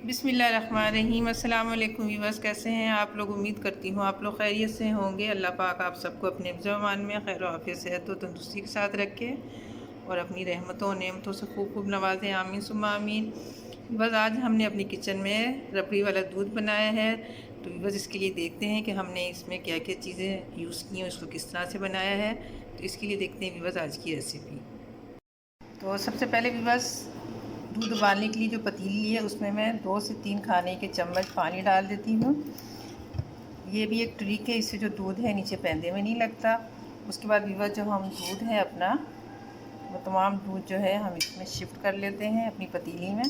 बिस्मिल्लाहिर्रहमानिर्रहीम। अस्सलाम वालेकुम व्यूअर्स, कैसे हैं आप लोग? उम्मीद करती हूँ आप लोग खैरियत से होंगे। अल्लाह पाक आप सबको अपने ज़मान में खैर आफियत सेहत और तंदुरुस्ती के साथ रखे और अपनी रहमतों और नेमतों से खूब खूब नवाजें। आमीन सुम्मा आमीन। बस आज हमने अपनी किचन में रबड़ी वाला दूध बनाया है, तो बस इसके लिए देखते हैं कि हमने इसमें क्या क्या चीज़ें यूज़ की हैं, उसको किस तरह से बनाया है। तो इसके लिए देखते हैं बस आज की रेसिपी। तो सबसे पहले भी बस दूध उबालने के लिए जो पतीली है उसमें मैं 2 से 3 खाने के चम्मच पानी डाल देती हूँ। ये भी एक ट्रिक है, इससे जो दूध है नीचे पैंदे में नहीं लगता। उसके बाद भी जो हम दूध है अपना, वो तमाम दूध जो है हम इसमें शिफ्ट कर लेते हैं अपनी पतीली में।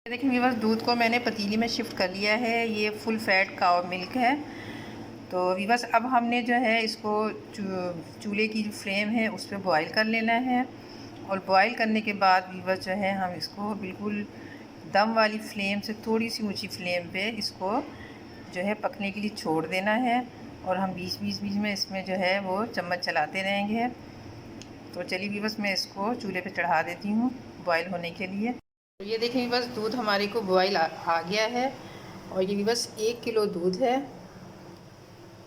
देखिए व्यूअर्स, दूध को मैंने पतीली में शिफ्ट कर लिया है। ये फुल फैट काव मिल्क है। तो व्यूअर्स अब हमने जो है इसको चूल्हे की जो फ्लेम है उस पर बॉयल कर लेना है। और बॉयल करने के बाद व्यूअर्स जो है हम इसको बिल्कुल दम वाली फ्लेम से थोड़ी सी ऊंची फ्लेम पे इसको जो है पकने के लिए छोड़ देना है। और हम बीच बीच में इसमें जो है वो चम्मच चलाते रहेंगे। तो चलिए व्यूअर्स, मैं इसको चूल्हे पे चढ़ा देती हूँ बॉयल होने के लिए। तो ये देखें व्यूअर्स, दूध हमारे को बॉयल आ गया है और ये व्यूअर्स 1 किलो दूध है।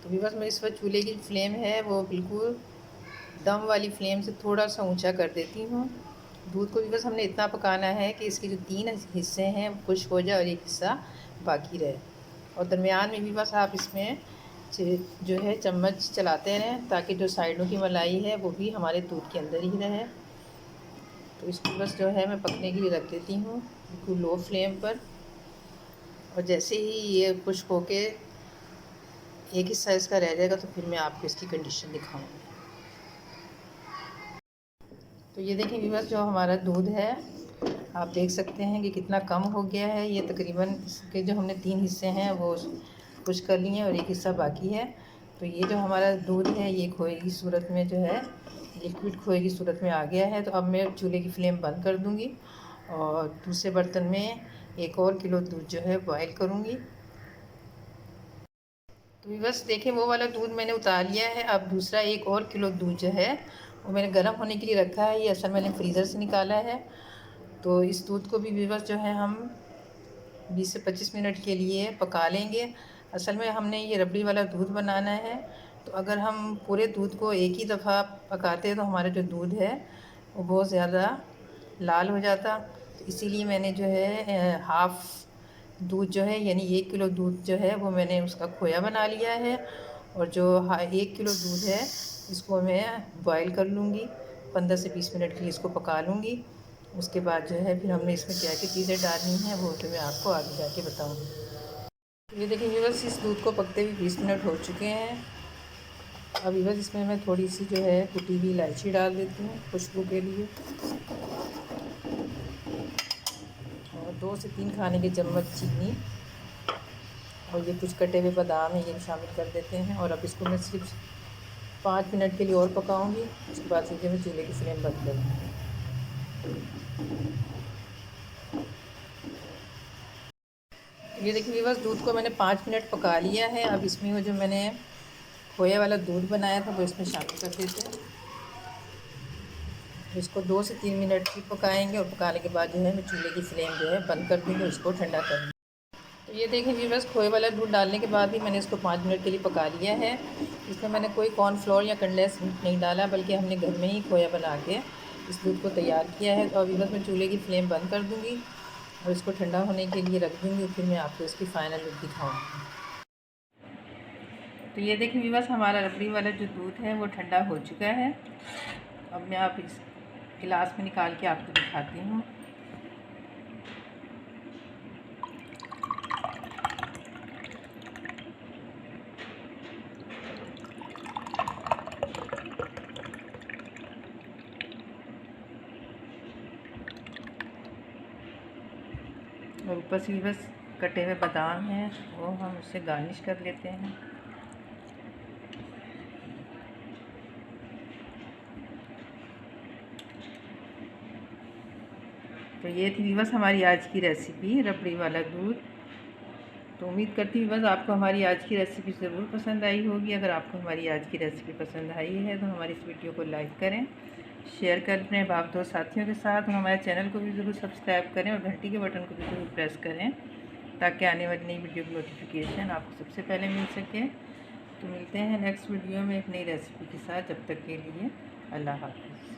तो व्यूअर्स मैं इस वक्त चूल्हे की फ्लेम है वो बिल्कुल दम वाली फ्लेम से थोड़ा सा ऊंचा कर देती हूँ। दूध को व्यूअर्स हमने इतना पकाना है कि इसके जो 3 हिस्से हैं खुश्क हो जाए और एक हिस्सा बाकी रहे। और दरमियान में व्यूअर्स आप इसमें जो है चम्मच चलाते रहें ताकि जो साइडों की मलाई है वो भी हमारे दूध के अंदर ही रहे। तो इसको बस जो है मैं पकने के लिए रख देती हूँ बिल्कुल लो फ्लेम पर। और जैसे ही ये खुश्क होके एक हिस्सा इसका रह जाएगा तो फिर मैं आपको इसकी कंडीशन दिखाऊंगी। तो ये देखिए व्यूअर्स, जो हमारा दूध है आप देख सकते हैं कि कितना कम हो गया है। ये तकरीबन इसके जो हमने 3 हिस्से हैं वो खुश्क कर लिए हैं और एक हिस्सा बाकी है। तो ये जो हमारा दूध है ये खोए की सूरत में जो है लिक्विड खोए की सूरत में आ गया है। तो अब मैं चूल्हे की फ्लेम बंद कर दूँगी और दूसरे बर्तन में 1 और किलो दूध जो है बॉयल करूँगी। तो बस देखें वो वाला दूध मैंने उतार लिया है। अब दूसरा 1 और किलो दूध जो है वो मैंने गर्म होने के लिए रखा है। ये असल मैंने फ्रीज़र से निकाला है। तो इस दूध को भी व्यूअर्स जो है हम 20 से 25 मिनट के लिए पका लेंगे। असल में हमने ये रबड़ी वाला दूध बनाना है, तो अगर हम पूरे दूध को एक ही दफ़ा पकाते तो हमारा जो दूध है वो बहुत ज़्यादा लाल हो जाता। तो इसीलिए मैंने जो है हाफ़ दूध जो है यानी 1 किलो दूध जो है वो मैंने उसका खोया बना लिया है। और जो 1 किलो दूध है इसको मैं बॉयल कर लूँगी, 15 से 20 मिनट के लिए इसको पका लूँगी। उसके बाद जो है फिर हमने इसमें क्या क्या चीज़ें डालनी हैं वो तो मैं आपको आगे जाके बताऊँगी। ये देखिए व्यूअर्स, इस दूध को पकते हुए 20 मिनट हो चुके हैं। अब व्यूअर्स इसमें मैं थोड़ी सी जो है कुटी हुई इलायची डाल देती हूँ खुशबू के लिए। और 2 से 3 खाने के चम्मच चीनी और ये कुछ कटे हुए बादाम है ये शामिल कर देते हैं। और अब इसको मैं सिर्फ 5 मिनट के लिए और पकाऊंगी। उसके बाद सीधे मैं चूल्हे की फ्लेम बंद कर दूँगी। ये देखिए व्यूअर्स, दूध को मैंने 5 मिनट पका लिया है। अब इसमें वो जो मैंने खोया वाला दूध बनाया था वो इसमें शामिल कर देते हैं। इसको 2 से 3 मिनट की पकाएंगे और पकाने के बाद जो है मैं चूल्हे की फ्लेम जो है बंद कर दूँगी, उसको ठंडा कर दूँगी। तो ये देखें व्यूअर्स, खोए वाला दूध डालने के बाद भी मैंने इसको 5 मिनट के लिए पका लिया है। इसमें मैंने कोई कॉर्नफ्लोर या कंडेंस मिल्क नहीं डाला, बल्कि हमने घर में ही खोया बना के इस दूध को तैयार किया है। तो व्यूअर्स मैं चूल्हे की फ्लेम बंद कर दूँगी और इसको ठंडा होने के लिए रख दूँगी, फिर मैं आपको इसकी फ़ाइनल लुक दिखाऊँगी। तो ये देखिए व्यूअर्स, हमारा रबड़ी वाला जो दूध है वो ठंडा हो चुका है। अब मैं आप इस गिलास में निकाल के आपको दिखाती हूँ। और ऊपर से बस कटे हुए बादाम हैं वो हम उससे गार्निश कर लेते हैं। तो ये थी बस हमारी आज की रेसिपी रबड़ी वाला दूध। तो उम्मीद करती हूँ बस आपको हमारी आज की रेसिपी ज़रूर पसंद आई होगी। अगर आपको हमारी आज की रेसिपी पसंद आई है तो हमारी इस वीडियो को लाइक करें, शेयर करें अपने बाप दोस्त साथियों के साथ, और हमारे चैनल को भी ज़रूर सब्सक्राइब करें और घंटी के बटन को भी ज़रूर प्रेस करें ताकि आने वाली नई वीडियो की नोटिफिकेशन आपको सबसे पहले मिल सके। तो मिलते हैं नेक्स्ट वीडियो में एक नई रेसिपी के साथ। जब तक के लिए अल्लाह हाफ़िज़।